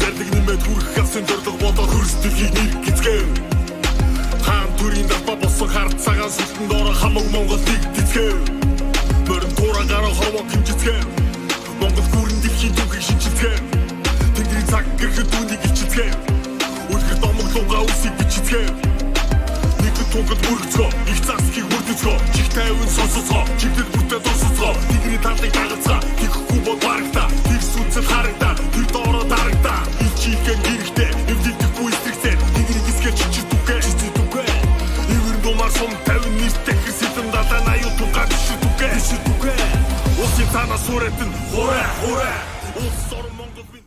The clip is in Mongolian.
зардаг нэмээд хүрэх авсан зорилго бодоод хөрсдөлхийг нэр гизгэн хаан төрийн давба болсон хард цагаан сүлтэнд ороо хамаг Монголыг дицгэн морин туураа гараа ховоо хэмжицгэн Монгол гүрэн дэлхийн түүхийг шинжилцгэн тэнгэрийн цаг гэрхэд үүнийг ичицгэн үлгэр домоглонгаа үсийг бичицгэн нэгд тунгад мөргөцгөө их цаасхийг мөрдөцгөө чих тайван сонсоцгоо чигдэл бүртээ дурсацгоо тэнгэрийн талыг дагацгаа тэгэхгүй бол барагта тэр сүнцэл харагта тэр доороо дарагта ил чийхэн гэрхтээ эвдэлдэхгүй эсрэгцээ тэнгэрийн гисгээ чичирдүгэ ивэрэн думар сум 50 нэртэй хэсэтэн датан аюу тунгад шүдүгэ усын танаа сүрэтэн хурэ улс орон Монгол